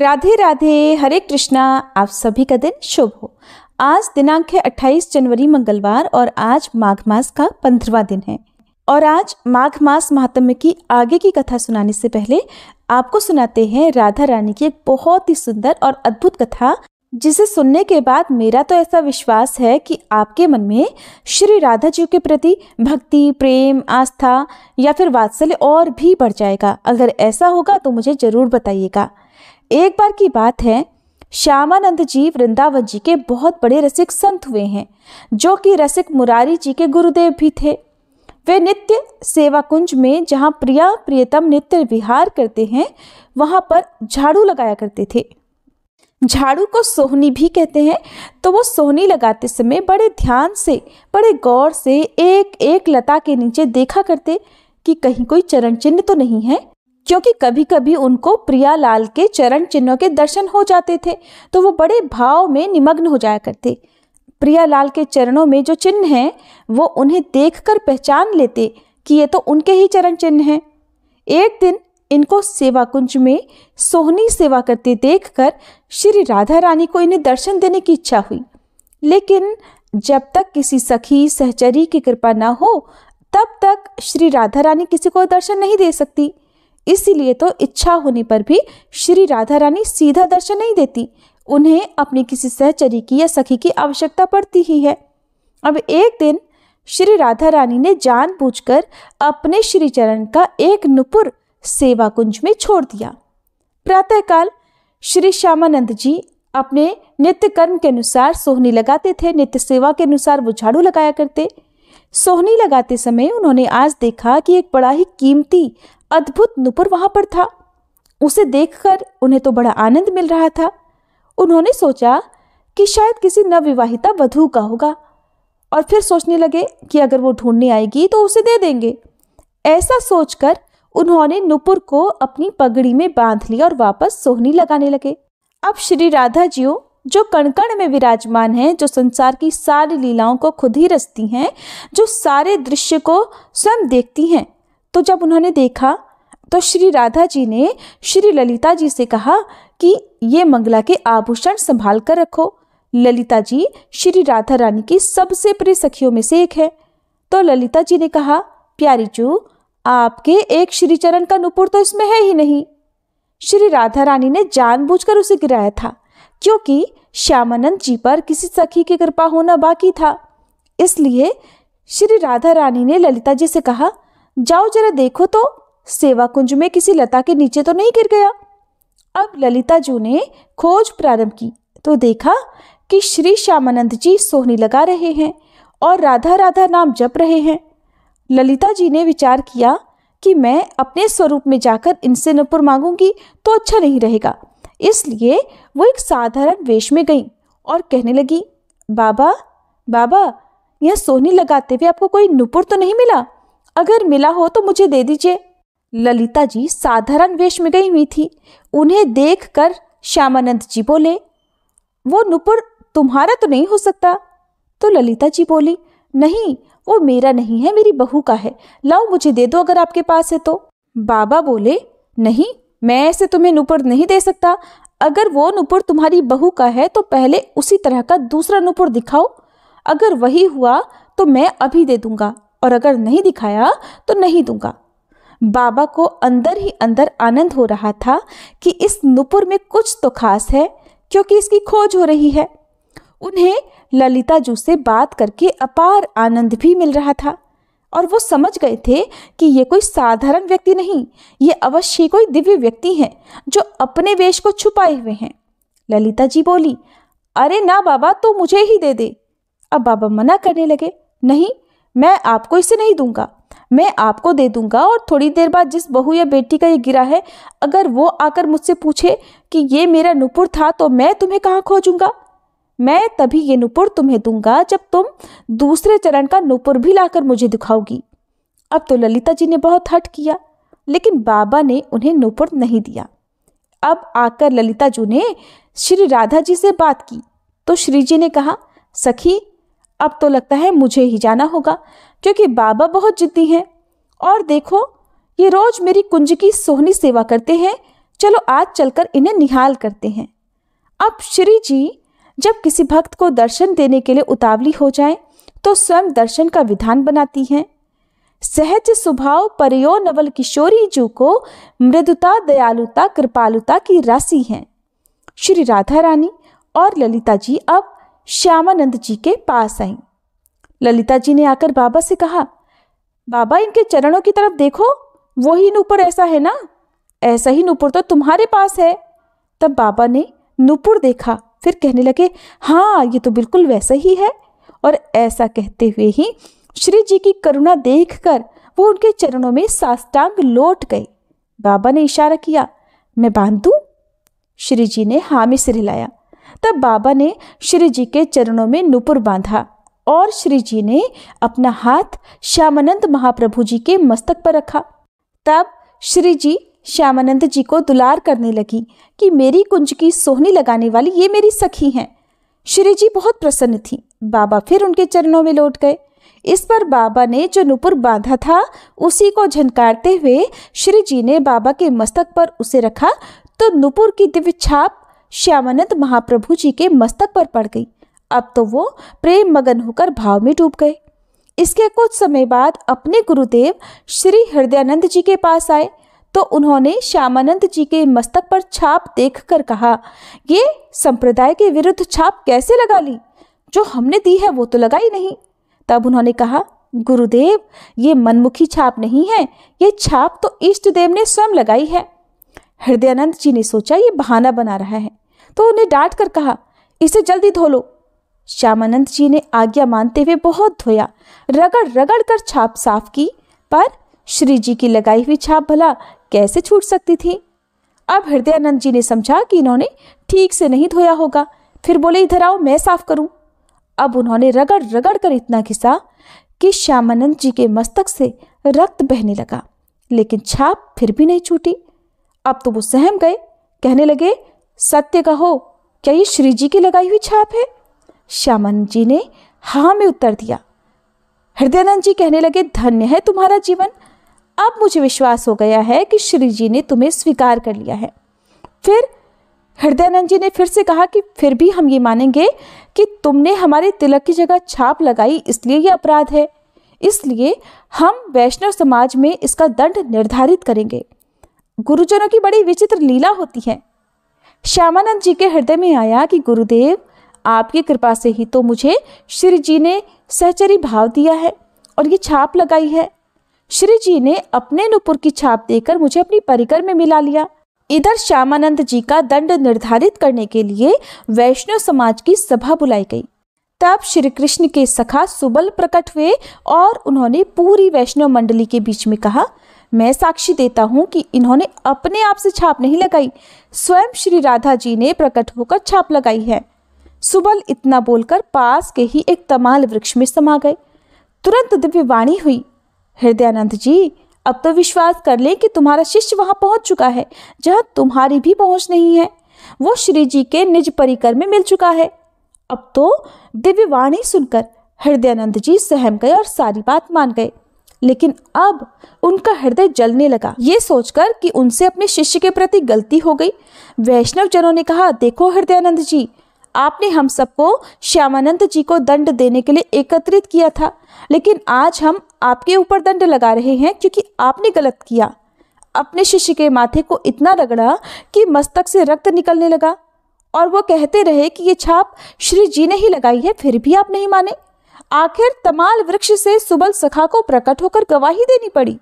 राधे राधे, हरे कृष्णा। आप सभी का दिन शुभ हो। आज दिनांक है 28 जनवरी मंगलवार और आज माघ मास का 15वां दिन है। और आज माघ मास महात्म्य की आगे की कथा सुनाने से पहले आपको सुनाते हैं राधा रानी की एक बहुत ही सुंदर और अद्भुत कथा, जिसे सुनने के बाद मेरा तो ऐसा विश्वास है कि आपके मन में श्री राधा जी के प्रति भक्ति, प्रेम, आस्था या फिर वात्सल्य और भी बढ़ जाएगा। अगर ऐसा होगा तो मुझे जरूर बताइएगा। एक बार की बात है, श्यामानंद जी वृंदावन जी के बहुत बड़े रसिक संत हुए हैं, जो कि रसिक मुरारी जी के गुरुदेव भी थे। वे नित्य सेवा कुंज में, जहाँ प्रिया प्रियतम नित्य विहार करते हैं, वहां पर झाड़ू लगाया करते थे। झाड़ू को सोहनी भी कहते हैं। तो वो सोहनी लगाते समय बड़े ध्यान से, बड़े गौर से एक एक लता के नीचे देखा करते कि कहीं कोई चरण चिन्ह तो नहीं है, क्योंकि कभी कभी उनको प्रियालाल के चरण चिन्हों के दर्शन हो जाते थे, तो वो बड़े भाव में निमग्न हो जाया करते। प्रियालाल के चरणों में जो चिन्ह हैं, वो उन्हें देखकर पहचान लेते कि ये तो उनके ही चरण चिन्ह हैं। एक दिन इनको सेवा कुंज में सोहनी सेवा करते देखकर श्री राधा रानी को इन्हें दर्शन देने की इच्छा हुई, लेकिन जब तक किसी सखी सहचरी की कृपा न हो तब तक श्री राधा रानी किसी को दर्शन नहीं दे सकती। इसीलिए तो इच्छा होने पर भी श्री राधा रानी सीधा दर्शन नहीं देती, उन्हें अपनी किसी सहचरी की या सखी की आवश्यकता पड़ती ही है। अब एक दिन श्री राधा रानी ने जानबूझकर अपने श्री चरण का एक नुपुर सेवा कुंज में छोड़ दिया। प्रातःकाल श्री श्यामानंद जी अपने नित्य कर्म के अनुसार सोहनी लगाते थे, नित्य सेवा के अनुसार वो झाड़ू लगाया करते। सोहनी लगाते समय उन्होंने आज देखा कि एक बड़ा ही कीमती अद्भुत नुपुर वहां पर था। उसे देखकर उन्हें तो बड़ा आनंद मिल रहा था। उन्होंने सोचा कि शायद किसी नवविवाहिता वधू का होगा, और फिर सोचने लगे कि अगर वो ढूंढने आएगी तो उसे दे देंगे। ऐसा सोचकर उन्होंने नुपुर को अपनी पगड़ी में बांध लिया और वापस सोहनी लगाने लगे। अब श्री राधा जीओ जो कण-कण में विराजमान हैं, जो संसार की सारी लीलाओं को खुद ही रचती हैं, जो सारे दृश्य को स्वयं देखती हैं, तो जब उन्होंने देखा तो श्री राधा जी ने श्री ललिता जी से कहा कि ये मंगला के आभूषण संभाल कर रखो। ललिता जी श्री राधा रानी की सबसे प्रिय सखियों में से एक है। तो ललिता जी ने कहा, प्यारी जू, आपके एक श्रीचरण का नुपुर तो इसमें है ही नहीं। श्री राधा रानी ने जानबूझकर उसे गिराया था, क्योंकि श्यामानंद जी पर किसी सखी की कृपा होना बाकी था। इसलिए श्री राधा रानी ने ललिता जी से कहा, जाओ जरा देखो तो सेवा कुंज में किसी लता के नीचे तो नहीं गिर गया। अब ललिता जी ने खोज प्रारंभ की तो देखा कि श्री श्यामानंद जी सोहनी लगा रहे हैं और राधा राधा नाम जप रहे हैं। ललिता जी ने विचार किया कि मैं अपने स्वरूप में जाकर इनसे नुपुर मांगूंगी तो अच्छा नहीं रहेगा। इसलिए वो एक साधारण वेश में गई और कहने लगी, बाबा बाबा, यह सोहनी लगाते हुए आपको कोई नुपुर तो नहीं मिला? अगर मिला हो तो मुझे दे दीजिए। ललिता जी साधारण वेश में गई हुई थी। उन्हें देखकर श्यामानंद जी बोले, वो नुपुर तुम्हारा तो नहीं हो सकता? तो ललिता जी बोली, नहीं, वो मेरा नहीं है, मेरी बहू का है। लाओ मुझे दे दो अगर आपके पास है तो। बाबा बोले, नहीं, मैं ऐसे तुम्हें नुपुर नहीं दे सकता। अगर वो नुपुर तुम्हारी बहू का है तो पहले उसी तरह का दूसरा नुपुर दिखाओ। अगर वही हुआ तो मैं अभी दे दूंगा, और अगर नहीं दिखाया तो नहीं दूंगा। बाबा को अंदर ही अंदर आनंद हो रहा था कि इस नुपुर में कुछ तो खास है, क्योंकि इसकी खोज हो रही है। उन्हें ललिता जी से बात करके अपार आनंद भी मिल रहा था, और वो समझ गए थे कि ये कोई साधारण व्यक्ति नहीं, ये अवश्य कोई दिव्य व्यक्ति हैं जो अपने वेश को छुपाए हुए हैं। ललिता जी बोली, अरे ना बाबा, तो मुझे ही दे दे। अब बाबा मना करने लगे, नहीं, मैं आपको इसे नहीं दूंगा, मैं आपको दे दूंगा। और थोड़ी देर बाद जिस बहू या बेटी का ये गिरा है, अगर वो आकर मुझसे पूछे कि ये मेरा नुपुर था तो मैं तुम्हें कहाँ खोजूंगा? मैं तभी ये नुपुर तुम्हें दूंगा जब तुम दूसरे चरण का नुपुर भी लाकर मुझे दिखाओगी। अब तो ललिता जी ने बहुत हठ किया, लेकिन बाबा ने उन्हें नुपुर नहीं दिया। अब आकर ललिता जी ने श्री राधा जी से बात की तो श्री जी ने कहा, सखी, अब तो लगता है मुझे ही जाना होगा, क्योंकि बाबा बहुत जिद्दी हैं। और देखो, ये रोज मेरी कुंज की सोहनी सेवा करते हैं, चलो आज चलकर इन्हें निहाल करते हैं। अब श्री जी जब किसी भक्त को दर्शन देने के लिए उतावली हो जाए तो स्वयं दर्शन का विधान बनाती हैं। सहज स्वभाव परयो नवल किशोरी जू को मृदुता दयालुता कृपालुता की राशि हैं। श्री राधा रानी और ललिता जी अब श्यामानंद जी के पास आईं। ललिता जी ने आकर बाबा से कहा, बाबा इनके चरणों की तरफ देखो, वही नूपुर ऐसा है ना? ऐसा ही नूपुर तो तुम्हारे पास है। तब बाबा ने नूपुर देखा, फिर कहने लगे, हाँ ये तो बिल्कुल वैसा ही है। और ऐसा कहते हुए ही श्री जी की करुणा देखकर वो उनके चरणों में साष्टांग लौट गए। बाबा ने इशारा किया, मैं बांध दूं? श्री जी ने हाँ में सिर हिलाया। तब बाबा ने श्री जी के चरणों में नूपुर बांधा और श्री जी ने अपना हाथ श्यामानंद महाप्रभु जी के मस्तक पर रखा। तब श्री जी श्यामानंद जी को दुलार करने लगी कि मेरी कुंज की सोहनी लगाने वाली ये मेरी सखी हैं। श्री जी बहुत प्रसन्न थी। बाबा फिर उनके चरणों में लौट गए। इस पर बाबा ने जो नूपुर बांधा था उसी को झनकारते हुए श्री जी ने बाबा के मस्तक पर उसे रखा तो नूपुर की दिव्य छाप श्यामानंद महाप्रभु जी के मस्तक पर पड़ गई। अब तो वो प्रेम मगन होकर भाव में डूब गए। इसके कुछ समय बाद अपने गुरुदेव श्री हृदयानंद जी के पास आए तो उन्होंने श्यामानंद जी के मस्तक पर छाप देखकर कहा, ये संप्रदाय के विरुद्ध छाप कैसे लगा ली? जो हमने दी है वो तो लगाई नहीं। तब उन्होंने कहा, गुरुदेव ये मनमुखी छाप नहीं है, ये छाप तो इष्ट देव ने स्वयं लगाई है। हृदयानंद जी ने सोचा ये बहाना बना रहा है तो उन्हें डांट कर कहा, इसे जल्दी धो लो। श्यामानंद जी ने आज्ञा मानते हुए बहुत धोया, रगड़ रगड़ कर छाप साफ की, पर श्री जी की लगाई हुई छाप भला कैसे छूट सकती थी। अब हृदयानंद जी ने समझा कि इन्होंने ठीक से नहीं धोया होगा, फिर बोले, इधर आओ मैं साफ करूं। अब उन्होंने रगड़ रगड़ कर इतना घिसा कि श्यामानंद जी के मस्तक से रक्त बहने लगा, लेकिन छाप फिर भी नहीं छूटी। अब तो वो सहम गए, कहने लगे, सत्य कहो, क्या ये श्री जी की लगाई हुई छाप है? श्यामानंद जी ने हाँ में उत्तर दिया। हृदयानंद जी कहने लगे, धन्य है तुम्हारा जीवन, अब मुझे विश्वास हो गया है कि श्री जी ने तुम्हें स्वीकार कर लिया है। फिर हृदयानंद जी ने फिर से कहा कि फिर भी हम ये मानेंगे कि तुमने हमारे तिलक की जगह छाप लगाई, इसलिए ये अपराध है, इसलिए हम वैष्णव समाज में इसका दंड निर्धारित करेंगे। गुरुजनों की बड़ी विचित्र लीला होती है। श्यामानंद जी के हृदय में आया कि गुरुदेव आपकी कृपा से ही तो मुझे श्री जी ने सहचरी भाव दिया है और ये छाप लगाई है। श्री जी ने अपने नूपुर की छाप देकर मुझे अपनी परिकर में मिला लिया। इधर श्यामानंद जी का दंड निर्धारित करने के लिए वैष्णव समाज की सभा बुलाई गई। तब श्री कृष्ण के सखा सुबल प्रकट हुए और उन्होंने पूरी वैष्णव मंडली के बीच में कहा, मैं साक्षी देता हूँ कि इन्होंने अपने आप से छाप नहीं लगाई, स्वयं श्री राधा जी ने प्रकट होकर छाप लगाई है। सुबल इतना बोलकर पास के ही एक तमाल वृक्ष में समा गए। तुरंत दिव्य वाणी हुई, हृदयानंद जी अब तो विश्वास कर ले कि तुम्हारा शिष्य वहां पहुंच चुका है जहां तुम्हारी भी पहुंच नहीं है। वो श्री जी के निज परिकर में मिल चुका है। अब तो दिव्य वाणी सुनकर हृदयानंद जी सहम गए और सारी बात मान गए, लेकिन अब उनका हृदय जलने लगा, ये सोचकर कि उनसे अपने शिष्य के प्रति गलती हो गई। वैष्णव जनों ने कहा, देखो हृदयानंद जी, आपने हम सबको श्यामानंद जी को दंड देने के लिए एकत्रित किया था, लेकिन आज हम आपके ऊपर दंड लगा रहे हैं क्योंकि आपने गलत किया। अपने शिष्य के माथे को इतना रगड़ा कि मस्तक से रक्त निकलने लगा और वो कहते रहे कि ये छाप श्री जी ने ही लगाई है, फिर भी आप नहीं माने। आखिर तमाल वृक्ष से सुबल सखा को प्रकट होकर गवाही देनी पड़ी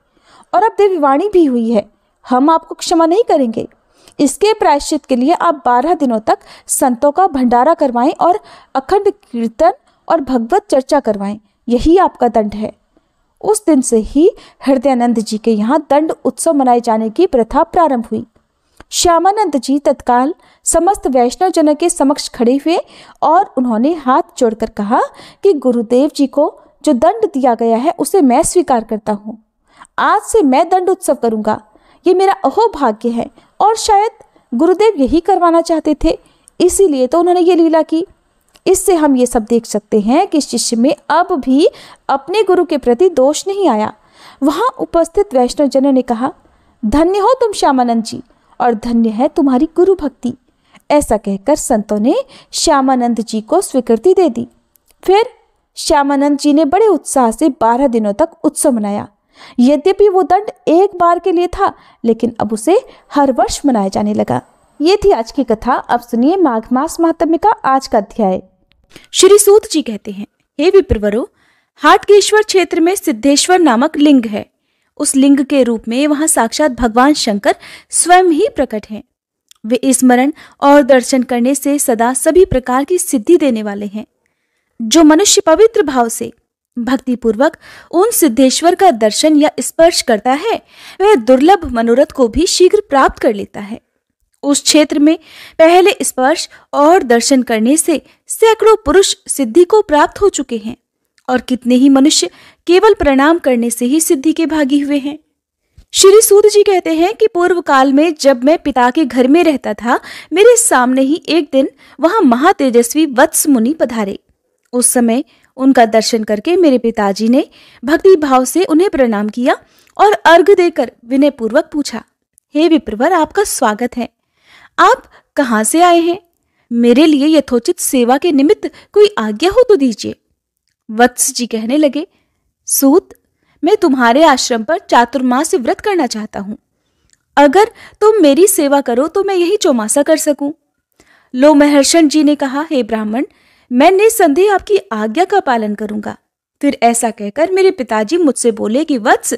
और अब दिव्यवाणी भी हुई है। हम आपको क्षमा नहीं करेंगे। इसके प्रायश्चित के लिए आप 12 दिनों तक संतों का भंडारा करवाएं और अखंड कीर्तन और भगवत चर्चा करवाएं, यही आपका दंड है। उस दिन से ही हृदयानंद जी के यहाँ दंड उत्सव मनाए जाने की प्रथा प्रारंभ हुई। श्यामानंद जी तत्काल समस्त वैष्णव जनों के समक्ष खड़े हुए और उन्होंने हाथ जोड़कर कहा कि गुरुदेव जी को जो दंड दिया गया है उसे मैं स्वीकार करता हूँ। आज से मैं दंड उत्सव करूँगा, ये मेरा अहोभाग्य है और शायद गुरुदेव यही करवाना चाहते थे, इसीलिए तो उन्होंने ये लीला की। इससे हम ये सब देख सकते हैं कि शिष्य में अब भी अपने गुरु के प्रति दोष नहीं आया। वहाँ उपस्थित वैष्णव जनों ने कहा, धन्य हो तुम श्यामानंद जी, और धन्य है तुम्हारी गुरु भक्ति। ऐसा कहकर संतों ने श्यामानंद जी को स्वीकृति दे दी। फिर श्यामानंद जी ने बड़े उत्साह से 12 दिनों तक उत्सव मनाया। यद्यपि वो दंड एक बार के लिए था, लेकिन अब उसे हर वर्ष मनाया जाने लगा। ये थी आज की कथा। अब सुनिए माघ मास महात्म्य का आज का अध्याय। श्री सूत जी कहते हैं, हे विप्रवरों, हाटकेश्वर क्षेत्र में सिद्धेश्वर नामक लिंग है। उस लिंग के रूप में वहां साक्षात भगवान शंकर स्वयं ही प्रकट हैं। वे स्मरण और दर्शन करने से सदा सभी प्रकार की सिद्धि देने वाले हैं। जो मनुष्य पवित्र भाव से भक्ति पूर्वक उन सिद्धेश्वर का दर्शन या स्पर्श करता है, वह दुर्लभ मनोरथ को भी शीघ्र प्राप्त कर लेता है। उस क्षेत्र में पहले स्पर्श और दर्शन करने से सैकड़ों पुरुष सिद्धि को प्राप्त हो चुके हैं और कितने ही मनुष्य केवल प्रणाम करने से ही सिद्धि के भागी हुए हैं। श्री सूत जी कहते हैं कि पूर्व काल में जब मैं पिता के घर में रहता था, मेरे सामने ही एक दिन वहां महातेजस्वी वत्स मुनि पधारे। उस समय उनका दर्शन करके मेरे पिताजी ने भक्ति भाव से उन्हें प्रणाम किया और अर्घ्य देकर विनय पूर्वक पूछा, हे विप्रवर, आपका स्वागत है। आप कहाँ से आए हैं? मेरे लिए यथोचित सेवा के निमित्त कोई आज्ञा हो तो दीजिए। वत्स जी कहने लगे, सूत, मैं तुम्हारे आश्रम पर चातुर्मास्य व्रत करना चाहता हूं। अगर तुम मेरी सेवा करो तो मैं यही चौमासा कर सकूं। लोमहर्षण जी ने कहा, हे ब्राह्मण, मैं निसंदेह आपकी आज्ञा का पालन करूंगा। फिर ऐसा कहकर मेरे पिताजी मुझसे बोले कि वत्स,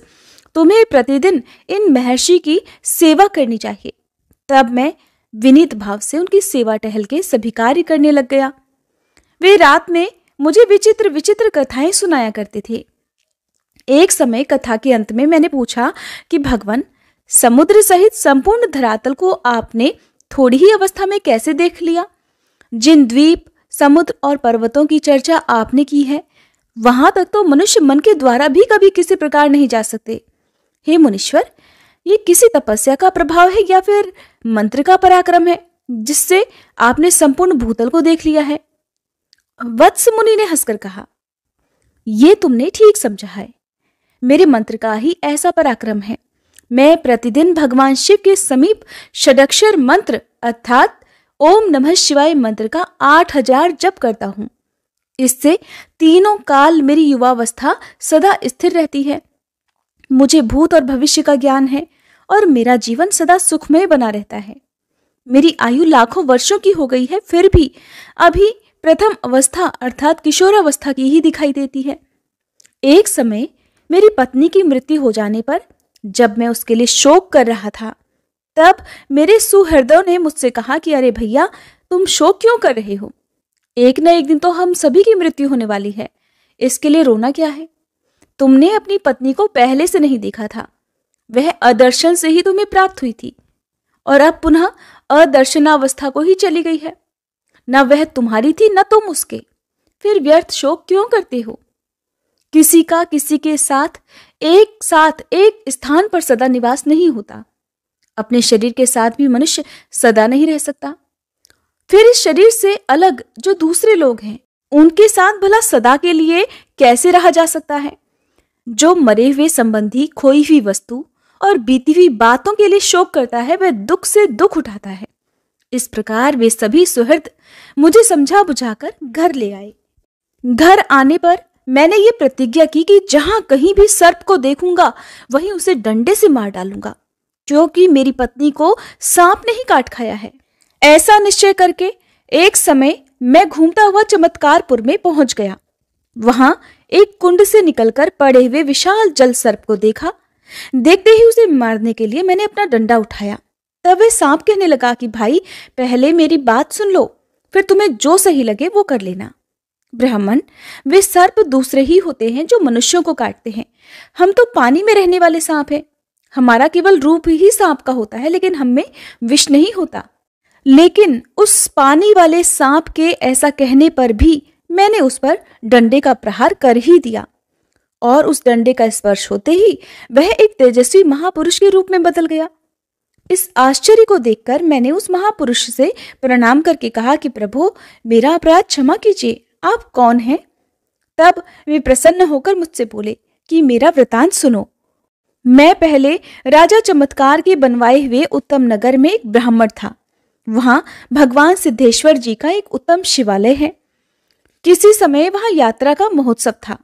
तुम्हें प्रतिदिन इन महर्षि की सेवा करनी चाहिए। तब मैं विनीत भाव से उनकी सेवा टहल के सभी कार्य करने लग गया। वे रात में मुझे विचित्र विचित्र कथाएं सुनाया करते थे। एक समय कथा के अंत में मैंने पूछा कि भगवान, समुद्र सहित संपूर्ण धरातल को आपने थोड़ी ही अवस्था में कैसे देख लिया? जिन द्वीप, समुद्र और पर्वतों की चर्चा आपने की है, वहां तक तो मनुष्य मन के द्वारा भी कभी किसी प्रकार नहीं जा सकते। हे मुनीश्वर, ये किसी तपस्या का प्रभाव है या फिर मंत्र का पराक्रम है जिससे आपने संपूर्ण भूतल को देख लिया है? वत्स मुनि ने हंसकर कहा, ये तुमने ठीक समझा है। मेरे मंत्र का ही ऐसा पराक्रम है। मैं प्रतिदिन भगवान शिव के समीप षडक्षर मंत्र अर्थात ओम नमः शिवाय मंत्र का 8000 जप करता हूं। इससे तीनों काल मेरी युवावस्था सदा स्थिर रहती है। मुझे भूत और भविष्य का ज्ञान है और मेरा जीवन सदा सुखमय बना रहता है। मेरी आयु लाखों वर्षों की हो गई है, फिर भी अभी प्रथम अवस्था अर्थात किशोरावस्था की ही दिखाई देती है। एक समय मेरी पत्नी की मृत्यु हो जाने पर जब मैं उसके लिए शोक कर रहा था, तब मेरे सुहृदों ने मुझसे कहा कि अरे भैया, तुम शोक क्यों कर रहे हो? एक न एक दिन तो हम सभी की मृत्यु होने वाली है, इसके लिए रोना क्या है? तुमने अपनी पत्नी को पहले से नहीं देखा था, वह अदर्शन से ही तुम्हें प्राप्त हुई थी और अब पुनः अदर्शनावस्था को ही चली गई है। न वह तुम्हारी थी न तुम उसके, फिर व्यर्थ शोक क्यों करते हो? किसी का किसी के साथ एक स्थान पर सदा निवास नहीं होता। अपने शरीर के साथ भी मनुष्य सदा नहीं रह सकता। फिर इस शरीर से अलग जो दूसरे लोग हैं, उनके साथ भला सदा के लिए कैसे रहा जा सकता है? जो मरे हुए संबंधी, खोई हुई वस्तु और बीती हुई बातों के लिए शोक करता है, वह दुख से दुख उठाता है। इस प्रकार वे सभी सुहृद मुझे समझा बुझाकर घर ले आए। घर आने पर मैंने ये प्रतिज्ञा की कि जहां कहीं भी सर्प को देखूंगा वहीं उसे डंडे से मार डालूंगा, क्योंकि मेरी पत्नी को सांप ने ही काट खाया है। ऐसा निश्चय करके एक समय मैं घूमता हुआ चमत्कारपुर में पहुंच गया। वहां एक कुंड से निकलकर पड़े हुए विशाल जल सर्प को देखा। देखते ही उसे मारने के लिए मैंने अपना डंडा उठाया। तब वह सांप कहने लगा कि भाई, पहले मेरी बात सुन लो, फिर तुम्हें जो सही लगे वो कर लेना। ब्राह्मण, वे सर्प दूसरे ही होते हैं जो मनुष्यों को काटते हैं। हम तो पानी में रहने वाले सांप हैं। हमारा केवल रूप ही सांप का होता है, लेकिन हम में विष नहीं होता। लेकिन उस पानी वाले सांप के ऐसा कहने पर भी मैंने उस पर डंडे का प्रहार कर ही दिया और उस डंडे का स्पर्श होते ही वह एक तेजस्वी महापुरुष के रूप में बदल गया। इस आश्चर्य को देखकर मैंने उस महापुरुष से प्रणाम करके कहा कि प्रभु, मेरा अपराध क्षमा कीजिए, आप कौन हैं? तब वे प्रसन्न होकर मुझसे बोले कि मेरा वृतांत सुनो। मैं पहले राजा चमत्कार के बनवाए हुए उत्तम नगर में एक ब्राह्मण था। वहां भगवान सिद्धेश्वर जी का एक उत्तम शिवालय है। किसी समय वहां यात्रा का महोत्सव था।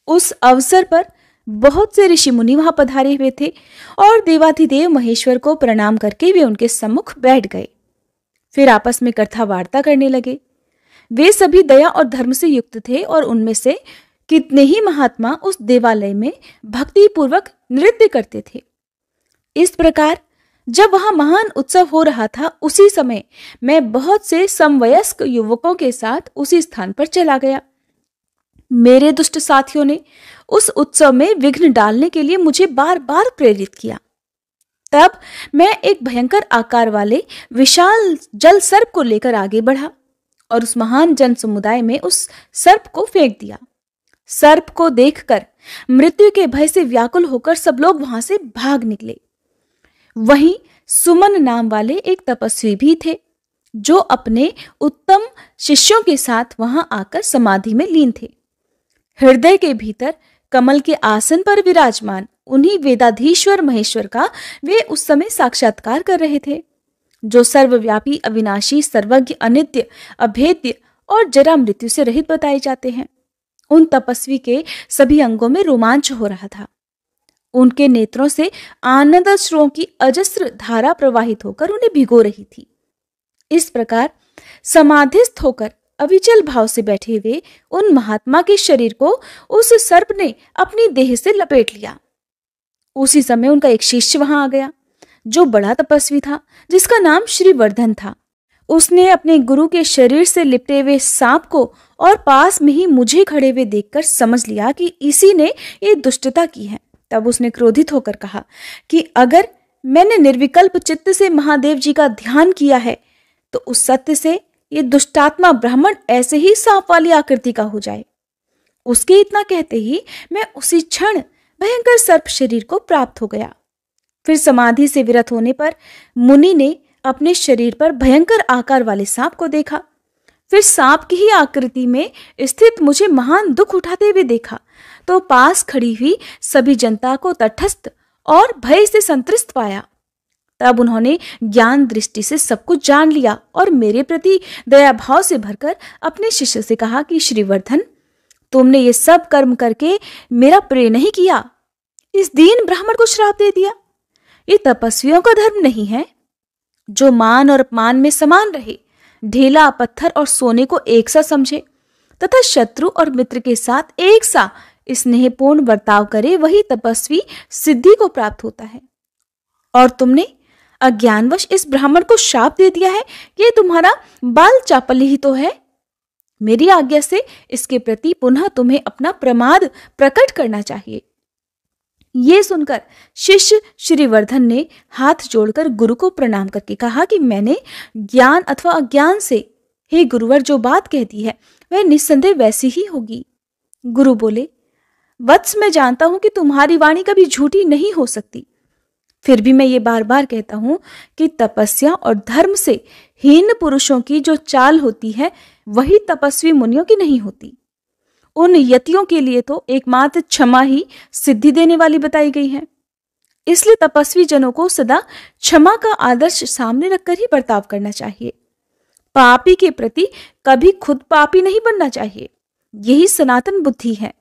उस अवसर पर बहुत से ऋषि मुनि वहां पधारे हुए थे और देवाधिदेव महेश्वर को प्रणाम करके वे उनके सम्मुख बैठ गए। फिर आपस में कथा वार्ता करने लगे। वे सभी दया और धर्म से युक्त थे और उनमें से कितने ही महात्मा उस देवालय में भक्ति पूर्वक नृत्य करते थे। इस प्रकार जब वहां महान उत्सव हो रहा था, उसी समय मैं बहुत से समवयस्क युवकों के साथ उसी स्थान पर चला गया। मेरे दुष्ट साथियों ने उस उत्सव में विघ्न डालने के लिए मुझे बार बार प्रेरित किया। तब मैं एक भयंकर आकार वाले विशाल जल सर्प को लेकर आगे बढ़ा और उस महान जन समुदाय में उस सर्प को फेंक दिया। सर्प को देखकर मृत्यु के भय से व्याकुल होकर सब लोग वहां से भाग निकले। वहीं सुमन नाम वाले एक तपस्वी भी थे, जो अपने उत्तम शिष्यों के साथ वहां आकर समाधि में लीन थे। हृदय के भीतर कमल के आसन पर विराजमान उन्हीं वेदाधीश्वर महेश्वर का वे उस समय साक्षात्कार कर रहे थे, जो सर्वव्यापी, अविनाशी, सर्वज्ञ, अनित्य, अभेद्य और जरा मृत्यु से रहित बताए जाते हैं। उन तपस्वी के सभी अंगों में रोमांच हो रहा था। उनके नेत्रों से आनंद अश्रुओं की अजस्र धारा प्रवाहित होकर उन्हें भिगो रही थी। इस प्रकार समाधिस्थ होकर अविचल भाव से बैठे हुए उन महात्मा के शरीर को उस सर्प ने अपनी देह से लपेट लिया। उसी समय उनका एक शिष्य वहां आ गया, जो बड़ा तपस्वी था, जिसका नाम श्रीवर्धन था। उसने अपने गुरु के शरीर से लिपटे हुए सांप को और पास में ही मुझे खड़े हुए देखकर समझ लिया कि इसी ने ये दुष्टता की है। तब उसने क्रोधित होकर कहा कि अगर मैंने निर्विकल्प चित्त से महादेव जी का ध्यान किया है, तो उस सत्य से ये दुष्टात्मा ब्राह्मण ऐसे ही सांप वाली आकृति का हो जाए। उसके इतना कहते ही मैं उसी क्षण भयंकर सर्प शरीर को प्राप्त हो गया। फिर समाधि से विरत होने पर मुनि ने अपने शरीर पर भयंकर आकार वाले सांप को देखा। फिर सांप की ही आकृति में स्थित मुझे महान दुख उठाते हुए देखा, तो पास खड़ी हुई सभी जनता को तटस्थ और भय से संतृष्ट पाया। तब उन्होंने ज्ञान दृष्टि से सब कुछ जान लिया और मेरे प्रति दया भाव से भरकर अपने शिष्य से कहा कि श्रीवर्धन, तुमने ये सब कर्म करके मेरा प्रिय नहीं किया, इस दीन ब्राह्मण को श्राप दे दिया। ये तपस्वियों का धर्म नहीं है, जो मान और अपमान में समान रहे, ढेला, पत्थर और सोने को एक सा समझे तथा शत्रु और मित्र के साथ एक सा स्नेहपूर्ण बर्ताव करे, वही तपस्वी सिद्धि को प्राप्त होता है। और तुमने अज्ञानवश इस ब्राह्मण को शाप दे दिया है। ये तुम्हारा बाल चापल्य ही तो है। मेरी आज्ञा से इसके प्रति पुनः तुम्हें अपना प्रमाद प्रकट करना चाहिए। ये सुनकर शिष्य श्रीवर्धन ने हाथ जोड़कर गुरु को प्रणाम करके कहा कि मैंने ज्ञान अथवा अज्ञान से, हे गुरुवर, जो बात कहती है वह निस्संदेह वैसी ही होगी। गुरु बोले, वत्स, मैं जानता हूं कि तुम्हारी वाणी कभी झूठी नहीं हो सकती। फिर भी मैं ये बार बार कहता हूं कि तपस्या और धर्म से हीन पुरुषों की जो चाल होती है, वही तपस्वी मुनियों की नहीं होती। उन यतियों के लिए तो एकमात्र क्षमा ही सिद्धि देने वाली बताई गई है। इसलिए तपस्वी जनों को सदा क्षमा का आदर्श सामने रखकर ही बर्ताव करना चाहिए। पापी के प्रति कभी खुद पापी नहीं बनना चाहिए। यही सनातन बुद्धि है।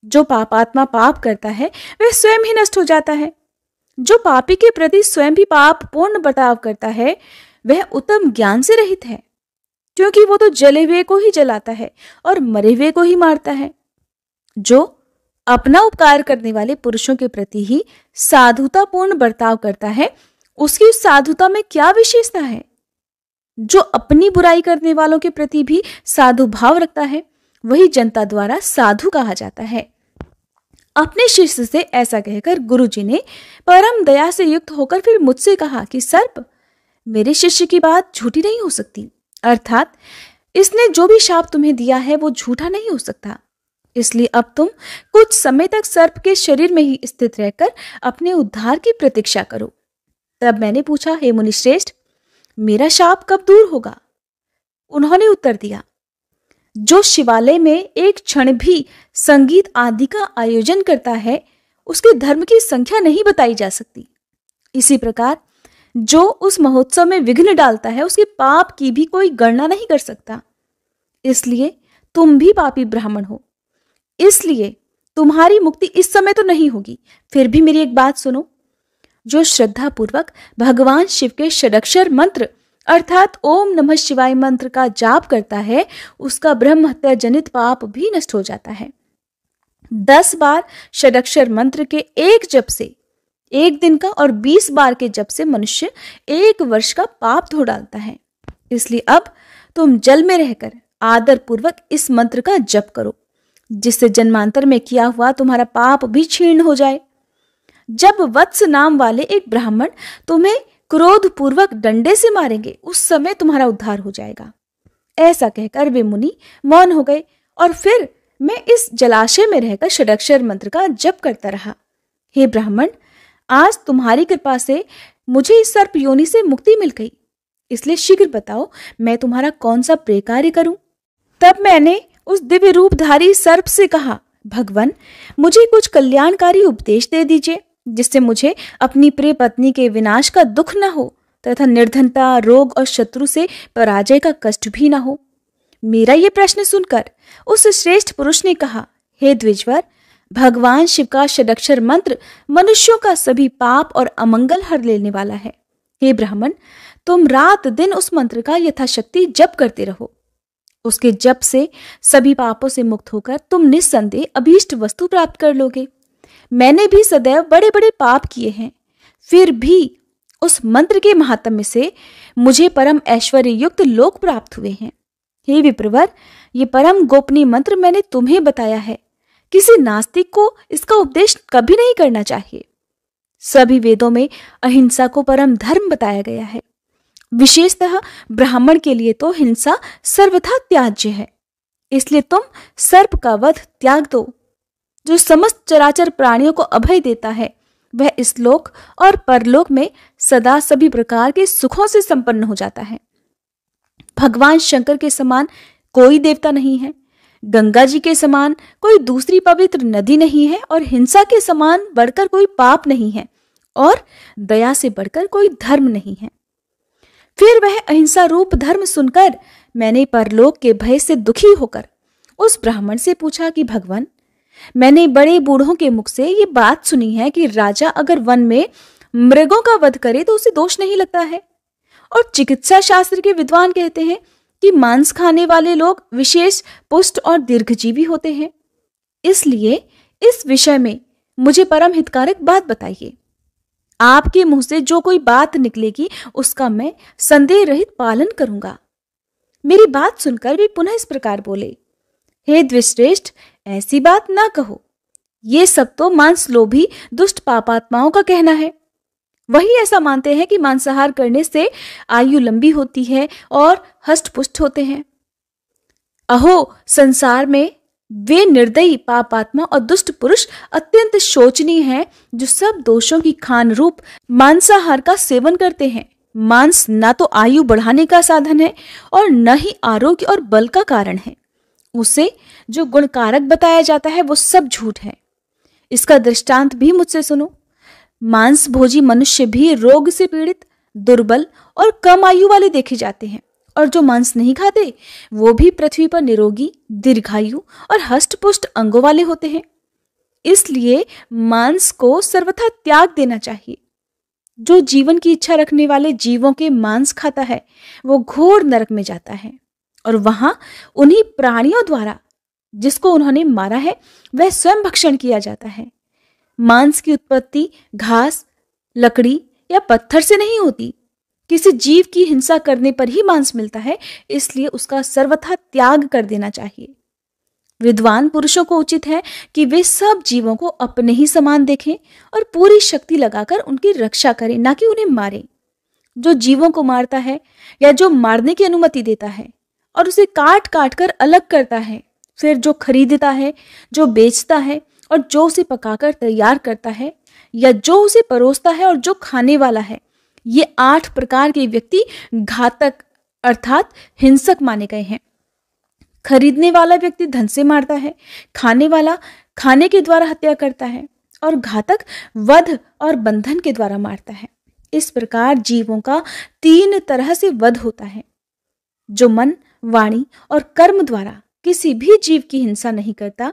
जो पापात्मा पाप करता है वह स्वयं ही नष्ट हो जाता है। जो पापी के प्रति स्वयं भी पाप पूर्ण बर्ताव करता है वह उत्तम ज्ञान से रहित है, क्योंकि वो तो जले हुए को ही जलाता है और मरे हुए को ही मारता है। जो अपना उपकार करने वाले पुरुषों के प्रति ही साधुता पूर्ण बर्ताव करता है, उसकी उस साधुता में क्या विशेषता है? जो अपनी बुराई करने वालों के प्रति भी साधु भाव रखता है, वही जनता द्वारा साधु कहा जाता है। अपने शिष्य से ऐसा कहकर गुरुजी ने परम दया से युक्त होकर फिर मुझसे कहा कि सर्प, मेरे शिष्य की बात झूठी नहीं हो सकती। अर्थात इसने जो भी शाप तुम्हें दिया है वो झूठा नहीं हो सकता। इसलिए अब तुम कुछ समय तक सर्प के शरीर में ही स्थित रहकर अपने उद्धार की प्रतीक्षा करो। तब मैंने पूछा, हे मुनिश्रेष्ठ, मेरा शाप कब दूर होगा? उन्होंने उत्तर दिया, जो शिवालय में एक क्षण भी संगीत आदि का आयोजन करता है, उसके धर्म की संख्या नहीं बताई जा सकती। इसी प्रकार जो उस महोत्सव में विघ्न डालता है, उसके पाप की भी कोई गणना नहीं कर सकता। इसलिए तुम भी पापी ब्राह्मण हो, इसलिए तुम्हारी मुक्ति इस समय तो नहीं होगी। फिर भी मेरी एक बात सुनो, जो श्रद्धा पूर्वक भगवान शिव के षडक्षर मंत्र अर्थात ओम नमः शिवाय मंत्र का जाप करता है, उसका ब्रह्म हत्या जनित पाप भी नष्ट हो जाता है। 10 बार षडक्षर मंत्र के एक जप से 1 दिन का और 20 बार के जप से मनुष्य 1 वर्ष का पाप धो डालता है। इसलिए अब तुम जल में रहकर आदर पूर्वक इस मंत्र का जप करो, जिससे जन्मांतर में किया हुआ तुम्हारा पाप भी क्षीण हो जाए। जब वत्स नाम वाले एक ब्राह्मण तुम्हें क्रोध पूर्वक डंडे से मारेंगे, उस समय तुम्हारा उद्धार हो जाएगा। ऐसा कहकर वे मुनि मौन हो गए और फिर मैं इस जलाशय में रहकर षडक्षर मंत्र का जप करता रहा। हे ब्राह्मण, आज तुम्हारी कृपा से मुझे इस सर्प योनि से मुक्ति मिल गई, इसलिए शीघ्र बताओ मैं तुम्हारा कौन सा प्रिय कार्य करूं। तब मैंने उस दिव्य रूपधारी सर्प से कहा, भगवान, मुझे कुछ कल्याणकारी उपदेश दे दीजिए, जिससे मुझे अपनी प्रिय पत्नी के विनाश का दुख न हो तथा निर्धनता, रोग और शत्रु से पराजय का कष्ट भी न हो। मेरा ये प्रश्न सुनकर उस श्रेष्ठ पुरुष ने कहा, हे द्विजवर, भगवान शिव का षडक्षर मंत्र मनुष्यों का सभी पाप और अमंगल हर लेने वाला है। हे ब्राह्मण, तुम रात दिन उस मंत्र का यथाशक्ति जप करते रहो। उसके जप से सभी पापों से मुक्त होकर तुम निस्संदेह अभीष्ट वस्तु प्राप्त कर लोगे। मैंने भी सदैव बड़े बड़े पाप किए हैं, फिर भी उस मंत्र के महात्म्य से मुझे परम ऐश्वर्य युक्त लोक प्राप्त हुए हैं। हे विप्रवर, ये परम गोपनीय मंत्र मैंने तुम्हें बताया है। किसी नास्तिक को इसका उपदेश कभी नहीं करना चाहिए। सभी वेदों में अहिंसा को परम धर्म बताया गया है। विशेषतः ब्राह्मण के लिए तो हिंसा सर्वथा त्याज्य है। इसलिए तुम सर्प का वध त्याग दो। जो समस्त चराचर प्राणियों को अभय देता है, वह इस लोक और परलोक में सदा सभी प्रकार के सुखों से संपन्न हो जाता है। भगवान शंकर के समान कोई देवता नहीं है, गंगा जी के समान कोई दूसरी पवित्र नदी नहीं है, और हिंसा के समान बढ़कर कोई पाप नहीं है, और दया से बढ़कर कोई धर्म नहीं है। फिर वह अहिंसा रूप धर्म सुनकर मैंने परलोक के भय से दुखी होकर उस ब्राह्मण से पूछा कि भगवान, मैंने बड़े बूढ़ों के मुख से ये बात सुनी है कि राजा अगर वन में मृगों का वध करे तो उसे दोष नहीं लगता है, और चिकित्सा शास्त्र के विद्वान कहते हैं कि मांस खाने वाले लोग विशेष पुष्ट और दीर्घजीवी होते हैं। इसलिए इस विषय में मुझे परम हितकारक बात बताइए। आपके मुंह से जो कोई बात निकलेगी उसका मैं संदेह रहित पालन करूंगा। मेरी बात सुनकर वे पुनः इस प्रकार बोले, हे द्विश्रेष्ठ, ऐसी बात ना कहो। ये सब तो मांस लोभी दुष्ट पापात्माओं का कहना है। वही ऐसा मानते हैं कि मांसाहार करने से आयु लंबी होती है और हष्ट-पुष्ट होते हैं। अहो, संसार में वे निर्दयी पापात्मा और दुष्ट पुरुष अत्यंत शोचनीय हैं, जो सब दोषों की खान रूप मांसाहार का सेवन करते हैं। मांस ना तो आयु बढ़ाने का साधन है और न ही आरोग्य और बल का कारण है। उसे जो गुणकारक बताया जाता है वो सब झूठ है। इसका दृष्टांत भी मुझसे सुनो। मांस भोजी मनुष्य भी रोग से पीड़ित, दुर्बल और कम आयु वाले देखे जाते हैं, और जो मांस नहीं खाते वो भी पृथ्वी पर निरोगी, दीर्घायु और हष्ट-पुष्ट अंगों वाले होते हैं। इसलिए मांस को सर्वथा त्याग देना चाहिए। जो जीवन की इच्छा रखने वाले जीवों के मांस खाता है वो घोर नरक में जाता है, और वहां उन्हीं प्राणियों द्वारा जिसको उन्होंने मारा है वह स्वयं भक्षण किया जाता है। मांस की उत्पत्ति घास, लकड़ी या पत्थर से नहीं होती। किसी जीव की हिंसा करने पर ही मांस मिलता है, इसलिए उसका सर्वथा त्याग कर देना चाहिए। विद्वान पुरुषों को उचित है कि वे सब जीवों को अपने ही समान देखें और पूरी शक्ति लगाकर उनकी रक्षा करें, ना कि उन्हें मारें। जो जीवों को मारता है या जो मारने की अनुमति देता है और उसे काट काट कर अलग करता है, फिर जो खरीदता है, जो बेचता है और जो उसे पकाकर तैयार करता है, या जो उसे परोसता है और जो खाने वाला है, ये 8 प्रकार के व्यक्ति घातक अर्थात हिंसक माने गए हैं। खरीदने वाला व्यक्ति धन से मारता है, खाने वाला खाने के द्वारा हत्या करता है, और घातक वध और बंधन के द्वारा मारता है। इस प्रकार जीवों का 3 तरह से वध होता है। जो मन, वाणी और कर्म द्वारा किसी भी जीव की हिंसा नहीं करता,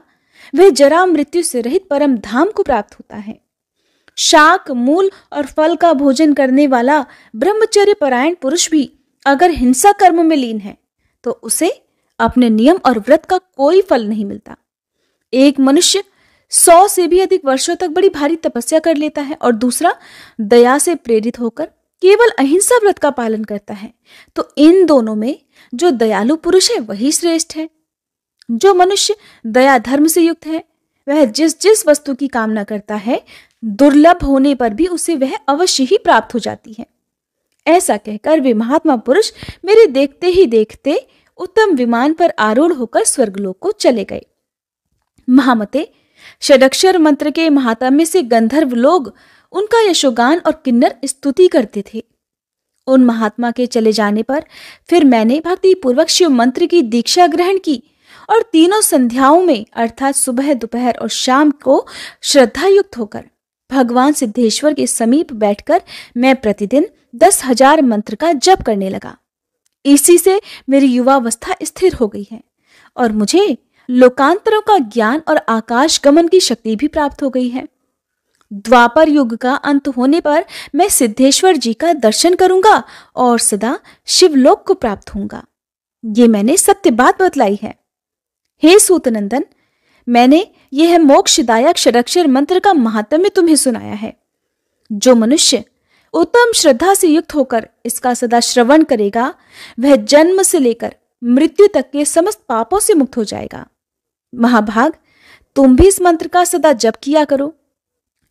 वह जरा मृत्यु से रहित परम धाम को प्राप्त होता है। शाक, मूल और फल का भोजन करने वाला ब्रह्मचर्य परायण पुरुष भी अगर हिंसा कर्म में लीन है तो उसे अपने नियम और व्रत का कोई फल नहीं मिलता। एक मनुष्य 100 से भी अधिक वर्षों तक बड़ी भारी तपस्या कर लेता है और दूसरा दया से प्रेरित होकर केवल अहिंसा व्रत का पालन करता है, तो इन दोनों में जो दयालु पुरुष है वही श्रेष्ठ है। जो मनुष्य दया धर्म से युक्त है वह जिस जिस वस्तु की कामना करता है, दुर्लभ होने पर भी उसे वह अवश्य ही प्राप्त हो जाती है। ऐसा कहकर वे महात्मा पुरुष मेरे देखते ही देखते उत्तम विमान पर आरूढ़ होकर स्वर्गलोक को चले गए। महामते, षडक्षर मंत्र के महात्म्य से गंधर्व लोग उनका यशोगान और किन्नर स्तुति करते थे। उन महात्मा के चले जाने पर फिर मैंने भक्ति पूर्वक शिव मंत्र की दीक्षा ग्रहण की और तीनों संध्याओं में अर्थात सुबह, दोपहर और शाम को श्रद्धा युक्त होकर भगवान सिद्धेश्वर के समीप बैठकर मैं प्रतिदिन 10,000 मंत्र का जप करने लगा। इसी से मेरी युवावस्था स्थिर हो गई है और मुझे लोकांतरों का ज्ञान और आकाश गमन की शक्ति भी प्राप्त हो गई है। द्वापर युग का अंत होने पर मैं सिद्धेश्वर जी का दर्शन करूंगा और सदा शिवलोक को प्राप्त होऊंगा। ये मैंने सत्य बात बतलाई है। हे सूतनंदन, मैंने यह मोक्षदायक षडक्षर मंत्र का महात्म्य तुम्हें सुनाया है। जो मनुष्य उत्तम श्रद्धा से युक्त होकर इसका सदा श्रवण करेगा, वह जन्म से लेकर मृत्यु तक के समस्त पापों से मुक्त हो जाएगा। महाभाग, तुम भी इस मंत्र का सदा जप किया करो।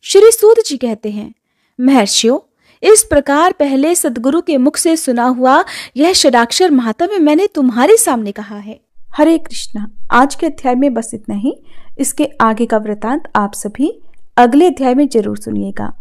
श्री सूत जी कहते हैं, महर्षियों, इस प्रकार पहले सद्गुरु के मुख से सुना हुआ यह षडाक्षर महात्म्य मैंने तुम्हारे सामने कहा है। हरे कृष्णा। आज के अध्याय में बस इतना ही। इसके आगे का वृतांत आप सभी अगले अध्याय में जरूर सुनिएगा।